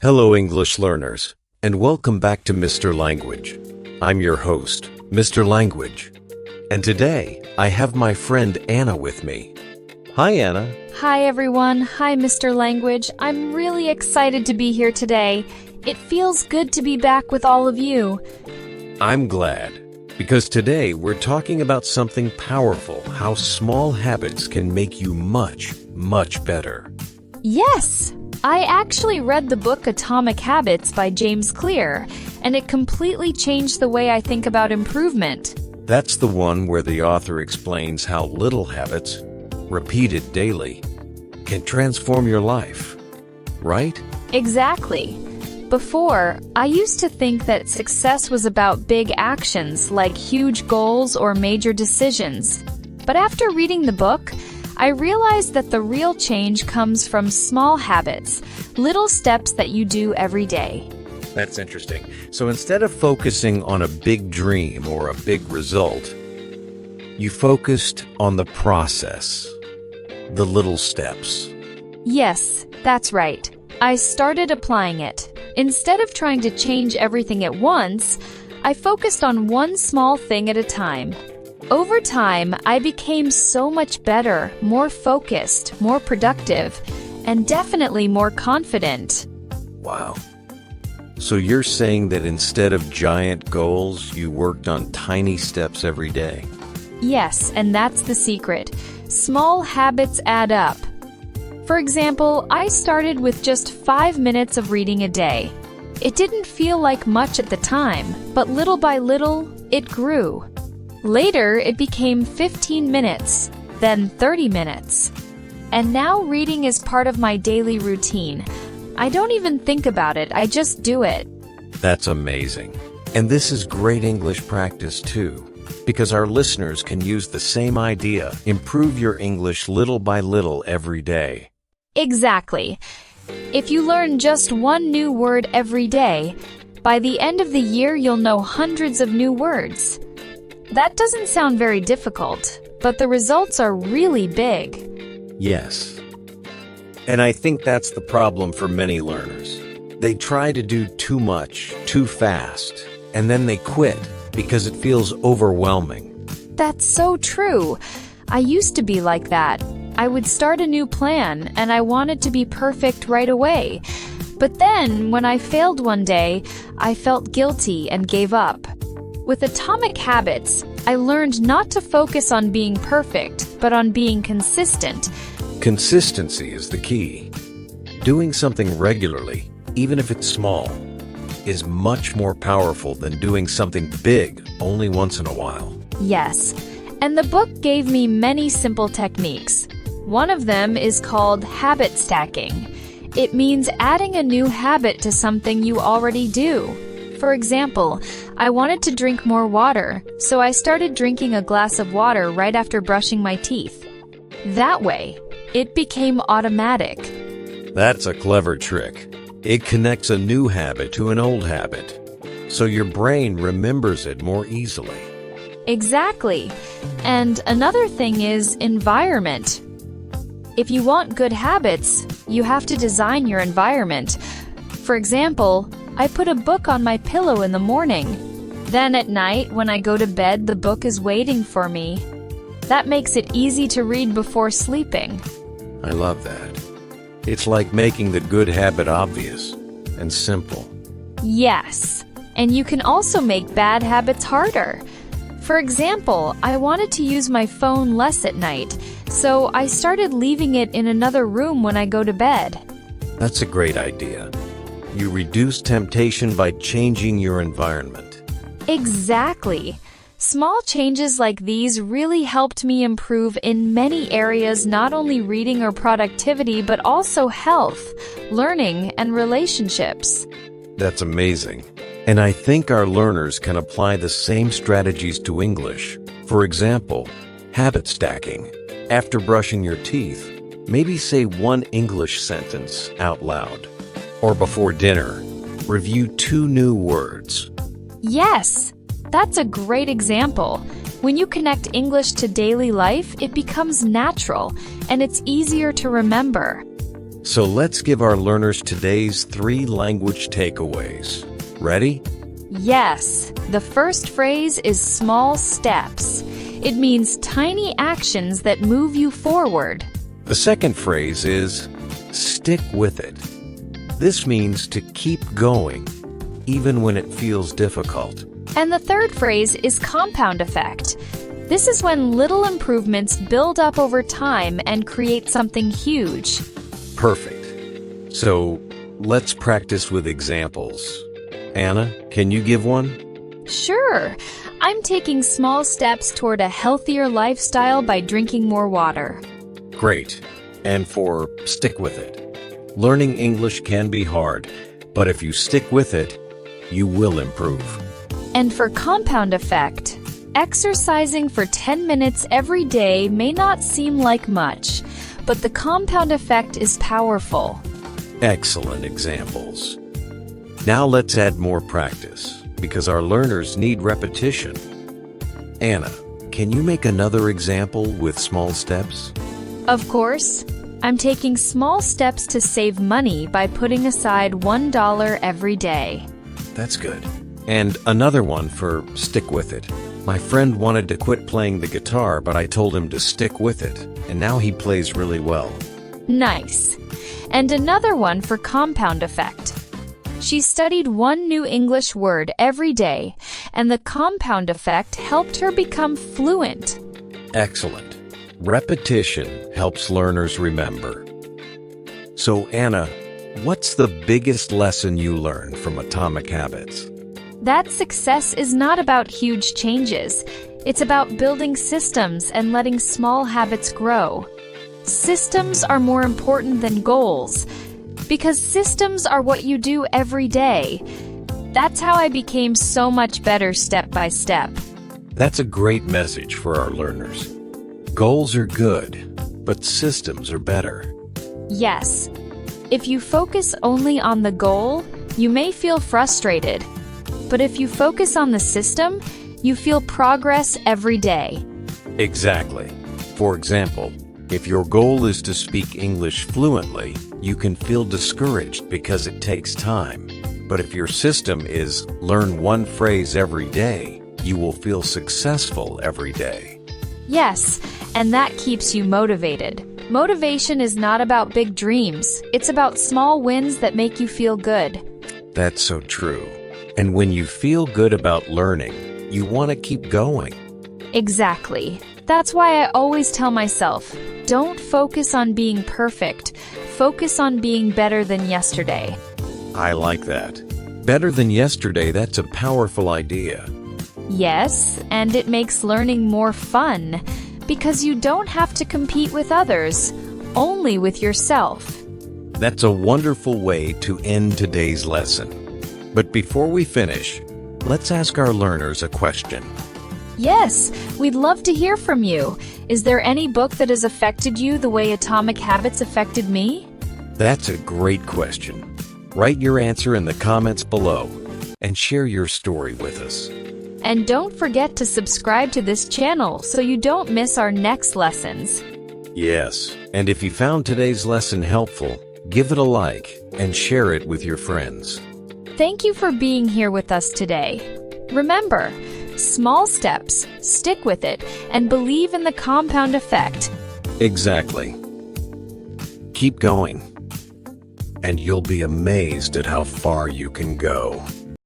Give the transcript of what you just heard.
Hello, English learners, and welcome back to Mr. Language. I'm your host, Mr. Language, and today I have my friend Anna with me. Hi, Anna. Hi, everyone. Hi, Mr. Language. I'm really excited to be here today. It feels good to be back with all of you. I'm glad, because today we're talking about something powerful, how small habits can make you much, much better. Yes! I actually read the book Atomic Habits by James Clear, and it completely changed the way I think about improvement. That's the one where the author explains how little habits, repeated daily, can transform your life, right? Exactly. Before, I used to think that success was about big actions like huge goals or major decisions. But after reading the book, I realized that the real change comes from small habits, little steps that you do every day. That's interesting. So instead of focusing on a big dream or a big result, you focused on the process, the little steps. Yes, that's right. I started applying it. Instead of trying to change everything at once, I focused on one small thing at a time. Over time, I became so much better, more focused, more productive, and definitely more confident. Wow. So you're saying that instead of giant goals, you worked on tiny steps every day? Yes, and that's the secret. Small habits add up. For example, I started with just 5 minutes of reading a day. It didn't feel like much at the time, but little by little, it grew. Later, it became 15 minutes, then 30 minutes. And now reading is part of my daily routine. I don't even think about it, I just do it. That's amazing. And this is great English practice too, because our listeners can use the same idea. Improve your English little by little every day. Exactly. If you learn just one new word every day, by the end of the year you'll know hundreds of new words. That doesn't sound very difficult, but the results are really big. Yes. And I think that's the problem for many learners. They try to do too much, too fast, and then they quit because it feels overwhelming. That's so true. I used to be like that. I would start a new plan, and I wanted to be perfect right away. But then, when I failed one day, I felt guilty and gave up. With Atomic Habits, I learned not to focus on being perfect, but on being consistent. Consistency is the key. Doing something regularly, even if it's small, is much more powerful than doing something big only once in a while. Yes, and the book gave me many simple techniques. One of them is called habit stacking. It means adding a new habit to something you already do. For example, I wanted to drink more water, so I started drinking a glass of water right after brushing my teeth. That way, it became automatic. That's a clever trick. It connects a new habit to an old habit, so your brain remembers it more easily. Exactly. And another thing is environment. If you want good habits, you have to design your environment. For example, I put a book on my pillow in the morning. Then at night, when I go to bed, the book is waiting for me. That makes it easy to read before sleeping. I love that. It's like making the good habit obvious and simple. Yes, and you can also make bad habits harder. For example, I wanted to use my phone less at night, so I started leaving it in another room when I go to bed. That's a great idea. You reduce temptation by changing your environment. Exactly. Small changes like these really helped me improve in many areas, not only reading or productivity, but also health, learning, and relationships. That's amazing. And I think our learners can apply the same strategies to English. For example, habit stacking. After brushing your teeth, maybe say one English sentence out loud. Or before dinner, review 2 new words. Yes, that's a great example. When you connect English to daily life, it becomes natural, and it's easier to remember. So let's give our learners today's 3 language takeaways. Ready? Yes, the first phrase is small steps. It means tiny actions that move you forward. The second phrase is stick with it. This means to keep going, even when it feels difficult. And the third phrase is compound effect. This is when little improvements build up over time and create something huge. Perfect. So let's practice with examples. Anna, can you give one? Sure. I'm taking small steps toward a healthier lifestyle by drinking more water. Great. And for stick with it. Learning English can be hard, but if you stick with it, you will improve. And for compound effect, exercising for 10 minutes every day may not seem like much, but the compound effect is powerful. Excellent examples. Now let's add more practice, because our learners need repetition. Anna, can you make another example with small steps? Of course. I'm taking small steps to save money by putting aside $1 every day. That's good. And another one for stick with it. My friend wanted to quit playing the guitar, but I told him to stick with it, and now he plays really well. Nice. And another one for compound effect. She studied one new English word every day, and the compound effect helped her become fluent. Excellent. Repetition helps learners remember. So, Anna, what's the biggest lesson you learned from Atomic Habits? That success is not about huge changes. It's about building systems and letting small habits grow. Systems are more important than goals, because systems are what you do every day. That's how I became so much better step by step. That's a great message for our learners. Goals are good, but systems are better. Yes. If you focus only on the goal, you may feel frustrated. But if you focus on the system, you feel progress every day. Exactly. For example, if your goal is to speak English fluently, you can feel discouraged because it takes time. But if your system is learn one phrase every day, you will feel successful every day. Yes, and that keeps you motivated. Motivation is not about big dreams. It's about small wins that make you feel good. That's so true. And when you feel good about learning, you want to keep going. Exactly. That's why I always tell myself, don't focus on being perfect. Focus on being better than yesterday. I like that. Better than yesterday, that's a powerful idea. Yes, and it makes learning more fun, because you don't have to compete with others, only with yourself. That's a wonderful way to end today's lesson. But before we finish, let's ask our learners a question. Yes, we'd love to hear from you. Is there any book that has affected you the way Atomic Habits affected me? That's a great question. Write your answer in the comments below and share your story with us. And don't forget to subscribe to this channel so you don't miss our next lessons. Yes, and if you found today's lesson helpful, give it a like and share it with your friends. Thank you for being here with us today. Remember, small steps, stick with it, and believe in the compound effect. Exactly. Keep going, and you'll be amazed at how far you can go.